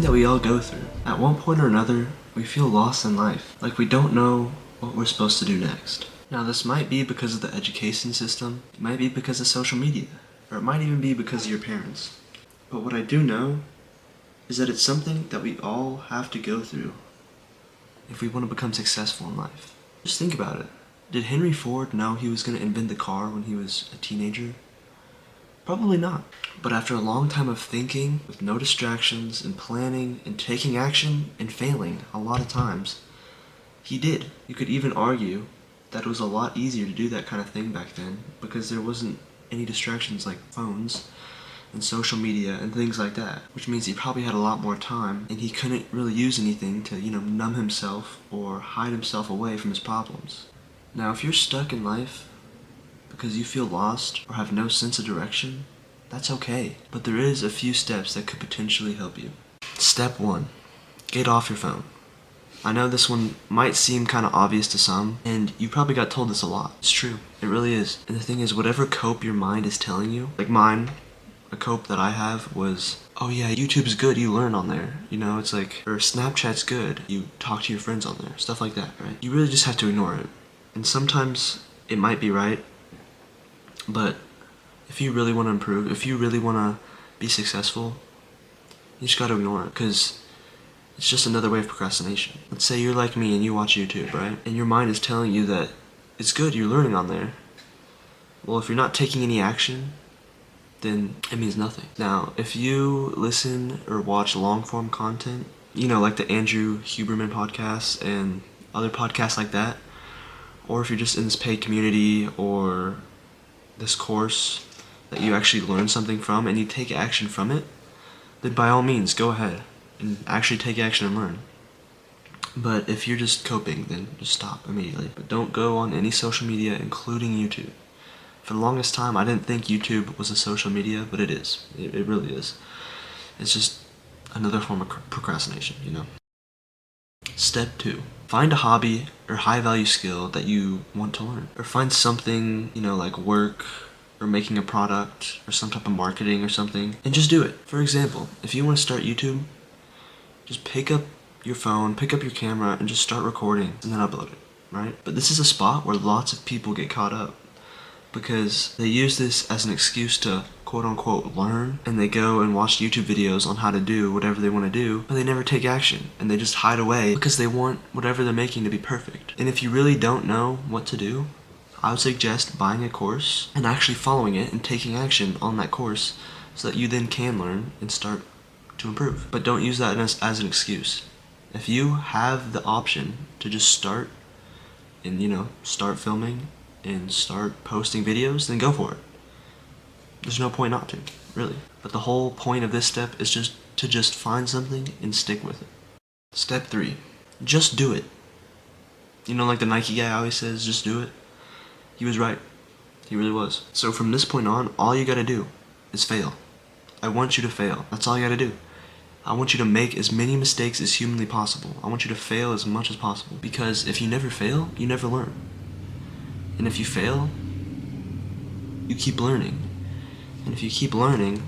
that we all go through. At one point or another, we feel lost in life, like we don't know what we're supposed to do next. Now this might be because of the education system, it might be because of social media, or it might even be because of your parents. But what I do know is that it's something that we all have to go through if we want to become successful in life. Just think about it. Did Henry Ford know he was going to invent the car when he was a teenager? Probably not. But after a long time of thinking, with no distractions, and planning, and taking action, and failing a lot of times, he did. You could even argue that it was a lot easier to do that kind of thing back then because there wasn't any distractions like phones and social media and things like that, which means he probably had a lot more time and he couldn't really use anything to, numb himself or hide himself away from his problems. Now, if you're stuck in life because you feel lost or have no sense of direction, that's okay. But there is a few steps that could potentially help you. Step 1. Get off your phone. I know this one might seem kind of obvious to some, and you probably got told this a lot. It's true. It really is. And the thing is, whatever cope your mind is telling you, like mine, a cope that I have was, oh yeah, YouTube's good, you learn on there. It's like, or Snapchat's good, you talk to your friends on there, stuff like that, right? You really just have to ignore it. And sometimes it might be right, but if you really want to improve, if you really want to be successful, you just gotta ignore it, because it's just another way of procrastination. Let's say you're like me and you watch YouTube, right? And your mind is telling you that it's good, you're learning on there. Well, if you're not taking any action, then it means nothing. Now, if you listen or watch long-form content, like the Andrew Huberman podcast and other podcasts like that, or if you're just in this paid community or this course that you actually learn something from and you take action from it, then by all means, go ahead and actually take action and learn. But if you're just coping, then just stop immediately. But don't go on any social media, including YouTube. For the longest time, I didn't think YouTube was a social media, but it is. It really is. It's just another form of procrastination, Step 2. Find a hobby or high-value skill that you want to learn. Or find something, like work, or making a product, or some type of marketing or something, and just do it. For example, if you want to start YouTube, just pick up your phone, pick up your camera, and just start recording, and then upload it, right? But this is a spot where lots of people get caught up, because they use this as an excuse to quote-unquote learn, and they go and watch YouTube videos on how to do whatever they want to do, but they never take action, and they just hide away because they want whatever they're making to be perfect. And if you really don't know what to do, I would suggest buying a course and actually following it and taking action on that course so that you then can learn and start to improve. But don't use that as an excuse. If you have the option to just start and, start filming and start posting videos, then go for it. There's no point not to, really. But the whole point of this step is just to find something and stick with it. Step 3. Just do it. Like the Nike guy always says, just do it. He was right. He really was. So from this point on, all you gotta do is fail. I want you to fail. That's all you gotta do. I want you to make as many mistakes as humanly possible. I want you to fail as much as possible. Because if you never fail, you never learn. And if you fail, you keep learning. And if you keep learning,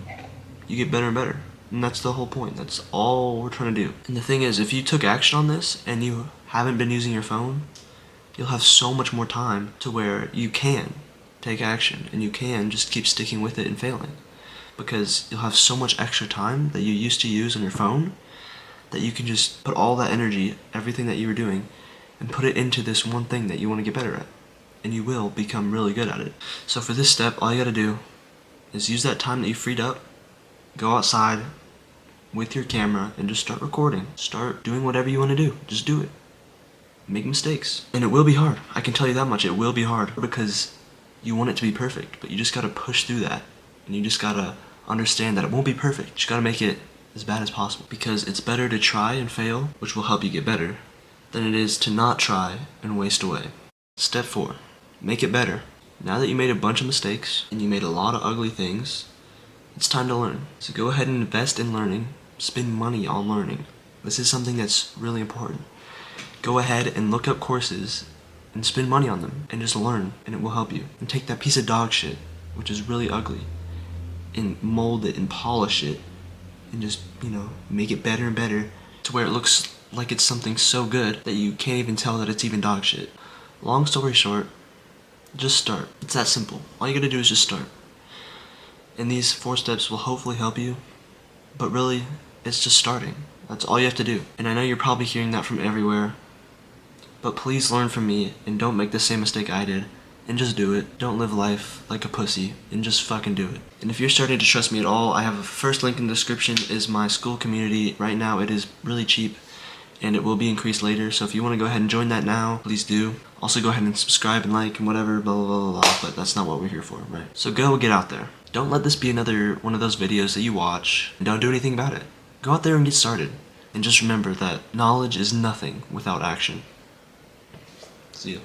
you get better and better. And that's the whole point. That's all we're trying to do. And the thing is, if you took action on this and you haven't been using your phone, you'll have so much more time to where you can take action and you can just keep sticking with it and failing. Because you'll have so much extra time that you used to use on your phone that you can just put all that energy, everything that you were doing, and put it into this one thing that you want to get better at. And you will become really good at it. So for this step, all you gotta do is use that time that you freed up, go outside with your camera and just start recording. Start doing whatever you want to do. Just do it. Make mistakes. And it will be hard. I can tell you that much. It will be hard because you want it to be perfect, but you just gotta push through that. And you just gotta understand that it won't be perfect. You just gotta make it as bad as possible. Because it's better to try and fail, which will help you get better, than it is to not try and waste away. Step 4. Make it better. Now that you made a bunch of mistakes and you made a lot of ugly things, it's time to learn. So go ahead and invest in learning. Spend money on learning. This is something that's really important. Go ahead and look up courses and spend money on them and just learn, and it will help you. And take that piece of dog shit, which is really ugly, and mold it and polish it and just, make it better and better to where it looks like it's something so good that you can't even tell that it's even dog shit. Long story short, just start. It's that simple. All you gotta do is just start. And these 4 steps will hopefully help you, but really, it's just starting. That's all you have to do. And I know you're probably hearing that from everywhere, but please learn from me and don't make the same mistake I did. And just do it. Don't live life like a pussy, and just fucking do it. And if you're starting to trust me at all, I have a first link in the description is my Skool community. Right now it is really cheap, and it will be increased later, so if you want to go ahead and join that now, please do. Also go ahead and subscribe and like and whatever, blah blah blah blah, but that's not what we're here for, right? So go get out there. Don't let this be another one of those videos that you watch and don't do anything about it. Go out there and get started. And just remember that knowledge is nothing without action. See ya.